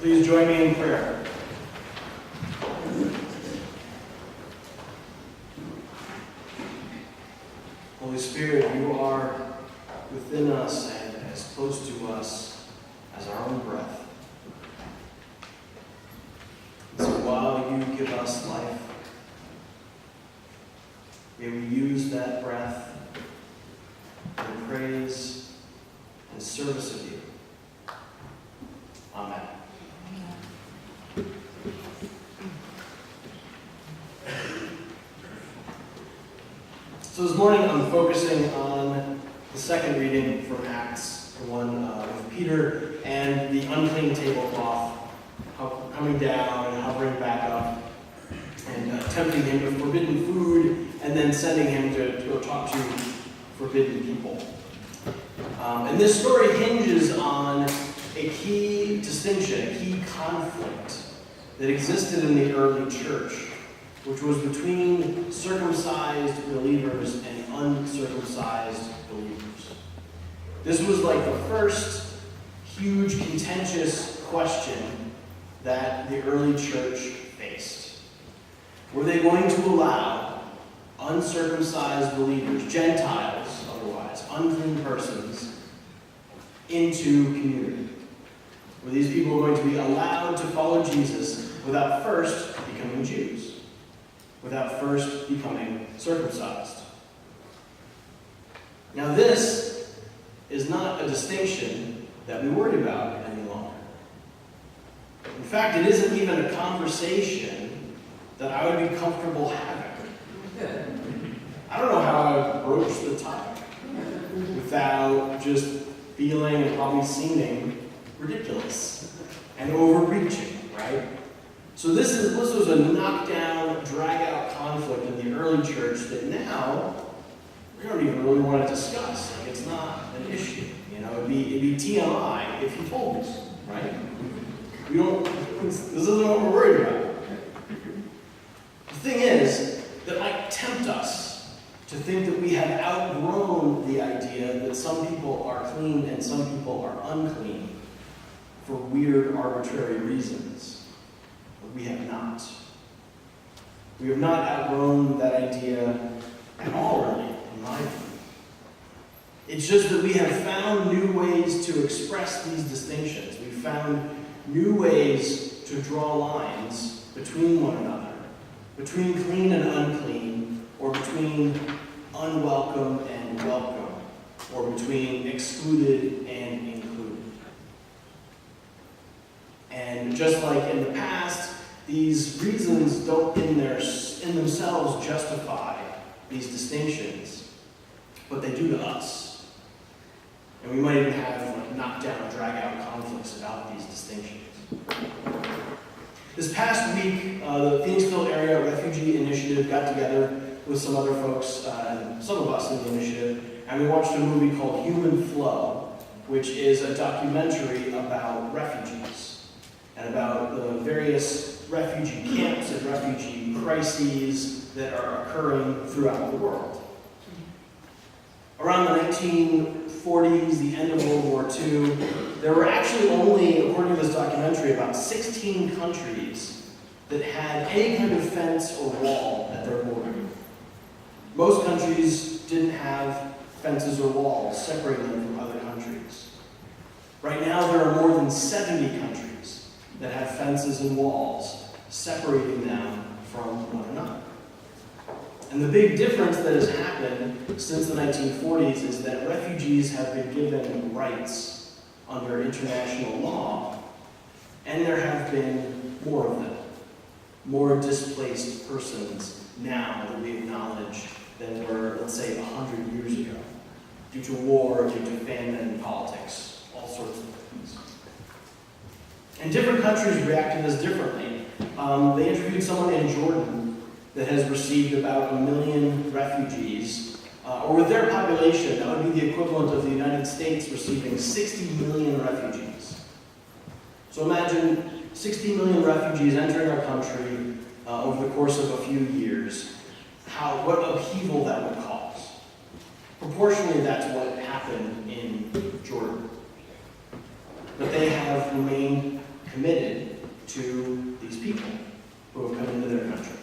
Please join me in prayer. Holy Spirit, you are within us and as close to us as our own breath. And so while you give us life, may we use that breath in praise and service of you. Amen. So this morning I'm focusing on the second reading from Acts, the one with Peter and the unclean tablecloth coming down and hovering back up and tempting him with forbidden food and then sending him to go talk to forbidden people. And this story hinges on a key distinction, a key conflict that existed in the early church, which was between circumcised believers and uncircumcised believers. This was like the first huge contentious question that the early church faced. Were they going to allow uncircumcised believers, Gentiles otherwise, unclean persons, into community? Were these people going to be allowed to follow Jesus without first becoming Jews? Without first becoming circumcised? Now this is not a distinction that we worry about any longer. In fact, it isn't even a conversation that I would be comfortable having. I don't know how I would broach the topic without just feeling and probably seeming ridiculous and overreaching, right? So this was a knockdown, drag-out conflict in the early church that now we don't even really want to discuss. Like, it's not an issue. You know, it'd be TMI if he told us, right? We don't. This isn't what we're worried about. The thing is that might tempt us to think that we have outgrown the idea that some people are clean and some people are unclean for weird, arbitrary reasons. We have not. We have not outgrown that idea at all, really, in my view. It's just that we have found new ways to express these distinctions. We've found new ways to draw lines between one another, between clean and unclean, or between unwelcome and welcome, or between excluded and included. And just like in the past, these reasons don't in themselves justify these distinctions, but they do to us. And we might even have knockdown, drag-out conflicts about these distinctions. This past week, the Phoenixville Area Refugee Initiative got together with some other folks, some of us in the initiative, and we watched a movie called Human Flow, which is a documentary about refugees and about the various refugee camps and refugee crises that are occurring throughout the world. Around the 1940s, the end of World War II, there were actually only, according to this documentary, about 16 countries that had any kind of fence or wall at their border. Most countries didn't have fences or walls separating them from other countries. Right now, there are more than 70 countries that have fences and walls separating them from one another. And the big difference that has happened since the 1940s is that refugees have been given rights under international law, and there have been more of them, more displaced persons now that we acknowledge than were, let's say, 100 years ago, due to war, due to famine, politics, all sorts of things. And different countries react to this differently. They interviewed someone in Jordan that has received about 1 million refugees, or with their population, that would be the equivalent of the United States receiving 60 million refugees. So imagine 60 million refugees entering our country over the course of a few years, what upheaval that would cause. Proportionally, that's what happened but they have remained committed to these people who have come into their country.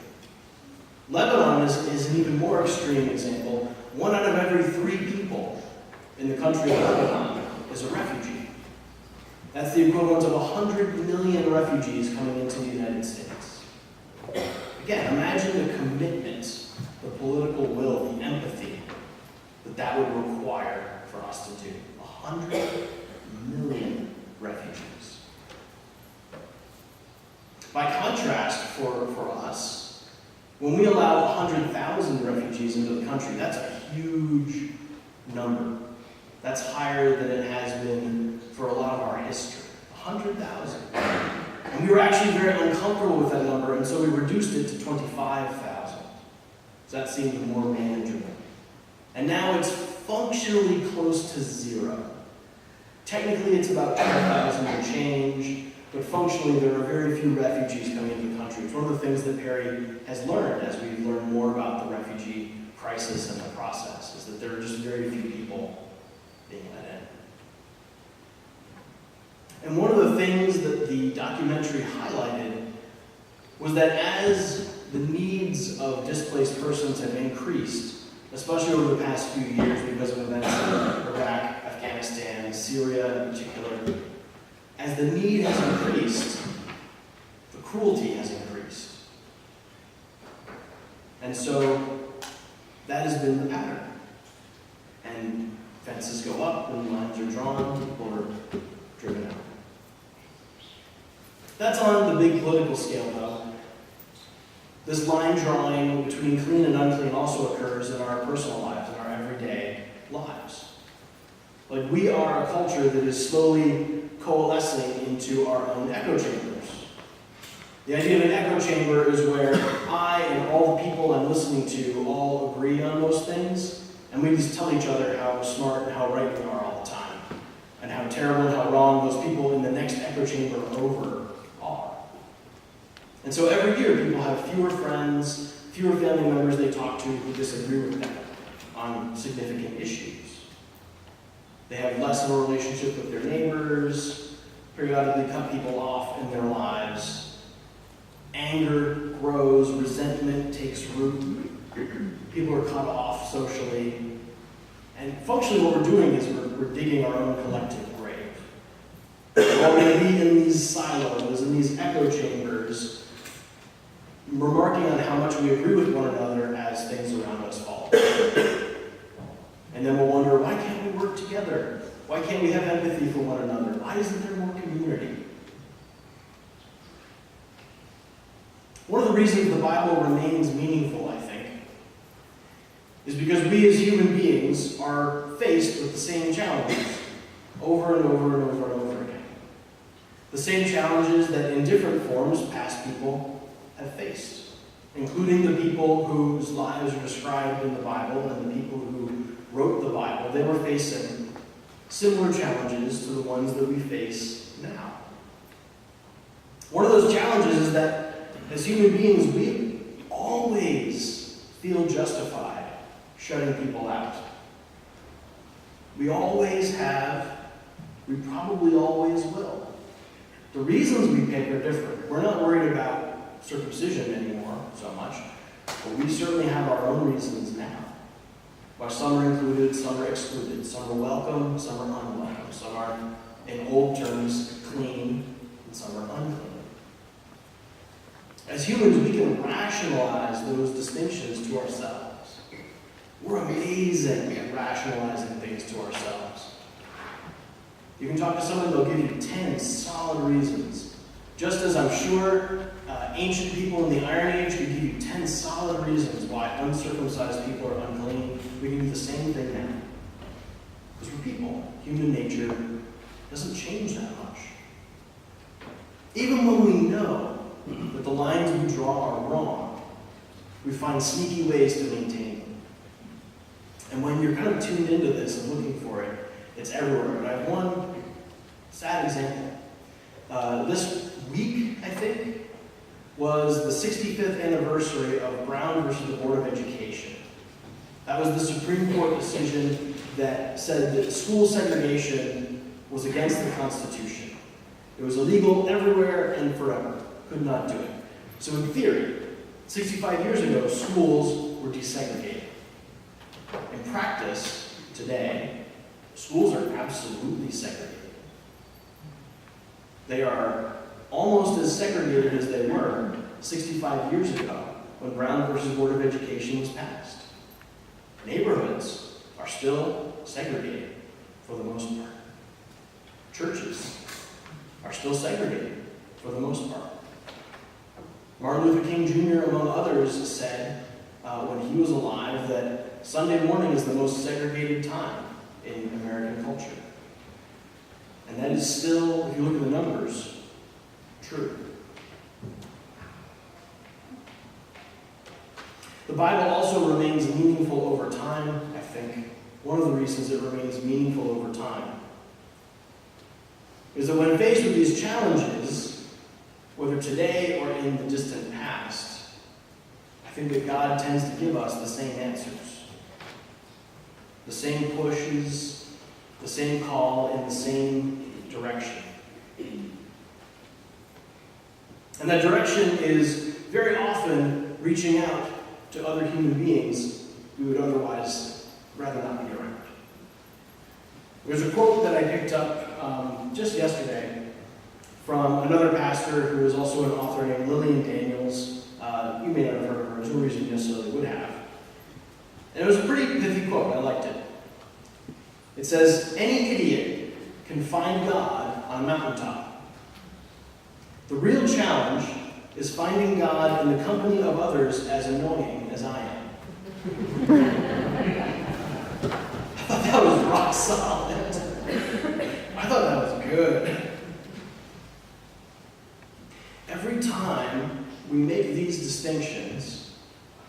Lebanon is an even more extreme example. 1 out of every 3 people in the country of Lebanon is a refugee. That's the equivalent of 100 million refugees coming into the United States. Again, imagine the commitment, the political will, the empathy that would require for us to do. 100 million refugees. By contrast, for us, when we allow 100,000 refugees into the country, that's a huge number. That's higher than it has been for a lot of our history. 100,000. And we were actually very uncomfortable with that number, and so we reduced it to 25,000. So that seemed more manageable. And now it's functionally close to 0. Technically, it's about 10,000 and change, but functionally, there are very few refugees coming into the country. It's one of the things that Perry has learned as we've learned more about the refugee crisis and the process, is that there are just very few people being let in. And one of the things that the documentary highlighted was that as the needs of displaced persons have increased, especially over the past few years because of events in Iraq, Afghanistan, Syria in particular, as the need has increased, the cruelty has increased. And so that has been the pattern. And fences go up, and lines are drawn, people are driven out. That's on the big political scale, though. This line drawing between clean and unclean also occurs in our personal lives, in our everyday lives. Like, we are a culture that is slowly coalescing into our own echo chambers. The idea of an echo chamber is where I and all the people I'm listening to all agree on most things, and we just tell each other how smart and how right we are all the time, and how terrible and how wrong those people in the next echo chamber over are. And so every year people have fewer friends, fewer family members they talk to who disagree with them on significant issues. They have less of a relationship with their neighbors, periodically cut people off in their lives. Anger grows, resentment takes root. People are cut off socially. And functionally what we're doing is we're digging our own collective grave. We're all going to be in these silos, in these echo chambers, remarking on how much we agree with one another as things around us fall. And then we'll wonder, why can't we work together? Why can't we have empathy for one another? Why isn't there more community? One of the reasons the Bible remains meaningful, I think, is because we as human beings are faced with the same challenges over and over and over and over again. The same challenges that in different forms past people have faced, including the people whose lives are described in the Bible and the people who wrote the Bible. They were facing similar challenges to the ones that we face now. One of those challenges is that as human beings, we always feel justified shutting people out. We always have, we probably always will. The reasons we pick are different. We're not worried about circumcision anymore so much, but we certainly have our own reasons now. Why some are included, some are excluded, some are welcome, some are unwelcome, some are, in old terms, clean, and some are unclean. As humans, we can rationalize those distinctions to ourselves. We're amazing at rationalizing things to ourselves. You can talk to someone, they'll give you 10 solid reasons. Just as I'm sure ancient people in the Iron Age could give you 10 solid reasons why uncircumcised people are unclean, we can do the same thing now. Because we're people. Human nature doesn't change that much. Even when we know that the lines we draw are wrong, we find sneaky ways to maintain them. And when you're kind of tuned into this and looking for it, it's everywhere. But I have one sad example. This week, I think, was the 65th anniversary of Brown versus the Board of Education. That was the Supreme Court decision that said that school segregation was against the Constitution. It was illegal everywhere and forever. Could not do it. So in theory, 65 years ago, schools were desegregated. In practice, today, schools are absolutely segregated. They are almost as segregated as they were 65 years ago when Brown versus Board of Education was passed. Neighborhoods are still segregated for the most part. Churches are still segregated for the most part. Martin Luther King Jr., among others, said when he was alive that Sunday morning is the most segregated time in American culture. And that is still, if you look at the numbers, true. The Bible also remains meaningful over time, I think. One of the reasons it remains meaningful over time is that when faced with these challenges, whether today or in the distant past, I think that God tends to give us the same answers. The same pushes, the same call in the same direction. And that direction is very often reaching out to other human beings we would otherwise rather not be around. There's a quote that I picked up just yesterday from another pastor who is also an author named Lillian Daniels. You may not have heard of her. There's no reason you necessarily would have. And it was a pretty pithy quote. I liked it. It says, "Any idiot can find God on a mountaintop. The real challenge is finding God in the company of others as annoying as I am." I thought that was rock solid. I thought that was good. Every time we make these distinctions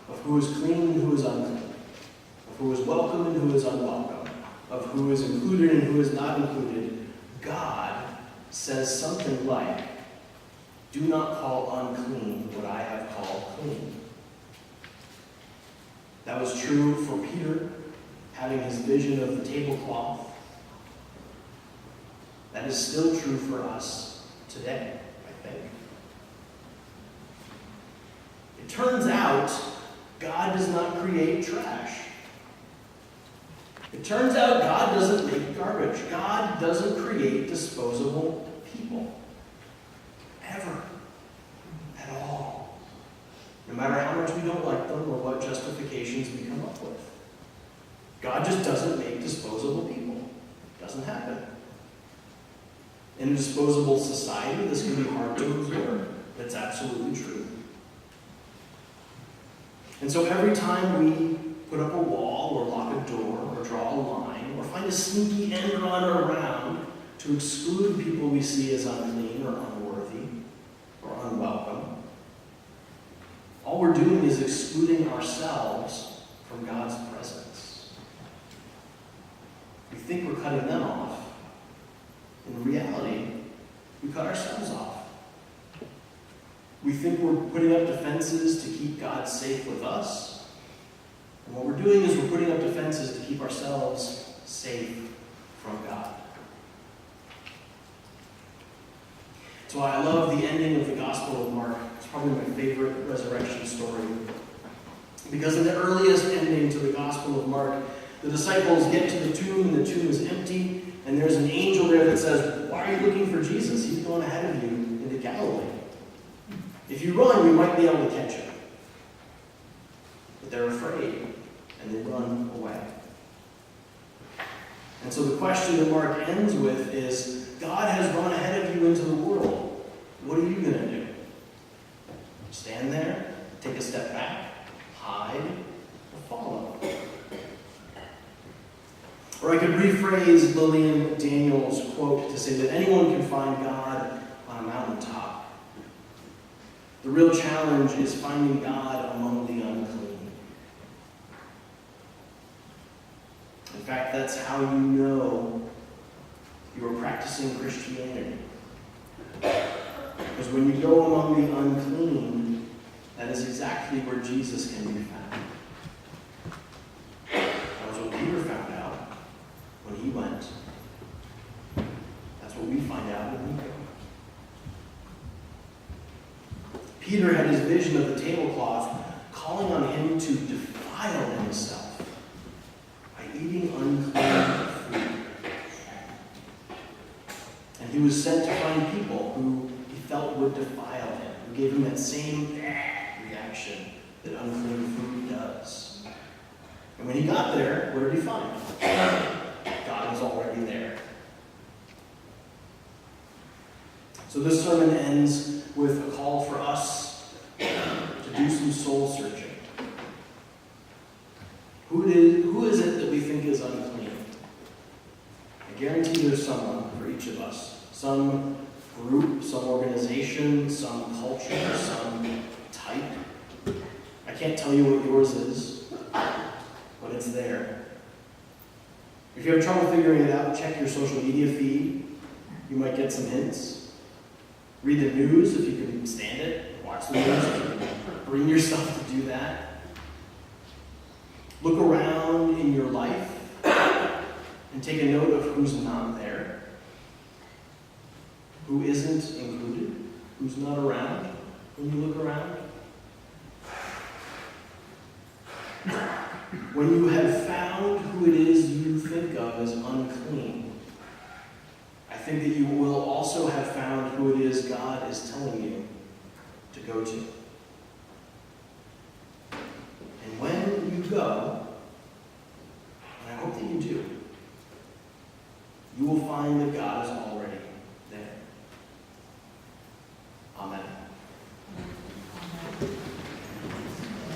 of who is clean and who is unclean, of who is welcome and who is unwelcome, of who is included and who is not included, God says something like, "Do not call unclean what I have called clean." That was true for Peter, having his vision of the tablecloth. That is still true for us today, I think. It turns out God does not create trash. It turns out God doesn't make garbage. God doesn't create disposable people. Ever. At all. No matter how much we don't like them or what justifications we come up with. God just doesn't make disposable people. It doesn't happen. In a disposable society, this can be hard to absorb. That's absolutely true. And so every time we put up a wall or lock a door or draw a line or find a sneaky end run around to exclude people we see as unclean or unworthy or unwelcome, all we're doing is excluding ourselves from God's presence. We think we're cutting them off. In reality, we cut ourselves off. We think we're putting up defenses to keep God safe with us. And what we're doing is we're putting up defenses to keep ourselves safe from God. That's why I love the ending of the Gospel of Mark. It's probably my favorite resurrection story. Because in the earliest ending to the Gospel of Mark, the disciples get to the tomb and the tomb is empty. And there's an angel there that says, "Why are you looking for Jesus? He's going ahead of you into Galilee. If you run, you might be able to catch him." But they're afraid, and they run away. And so the question that Mark ends with is, God has run ahead of you into the world. What are you going to do? Stand there, take a step back, hide, or follow? Or I could rephrase Lillian Daniels' quote to say that anyone can find God on a mountaintop. The real challenge is finding God among the unclean. In fact, that's how you know you are practicing Christianity. Because when you go among the unclean, that is exactly where Jesus can be found. That was what Peter found out when he went. find out when you go. Peter had his vision of the tablecloth calling on him to defile himself by eating unclean food. And he was sent to find people who he felt would defile him, who gave him that same reaction that unclean food does. And when he got there, what did he find? God was already there. So this sermon ends with a call for us to do some soul searching. Who is it that we think is unclean? I guarantee there's someone for each of us. Some group, some organization, some culture, some type. I can't tell you what yours is, but it's there. If you have trouble figuring it out, check your social media feed. You might get some hints. Read the news if you can stand it. Watch the news if you can bring yourself to do that. Look around in your life and take a note of who's not there, who isn't included, who's not around when you look around. When you have found who it is you think of as unclean, I think that you will also have found who it is God is telling you to go to. And when you go, and I hope that you do, you will find that God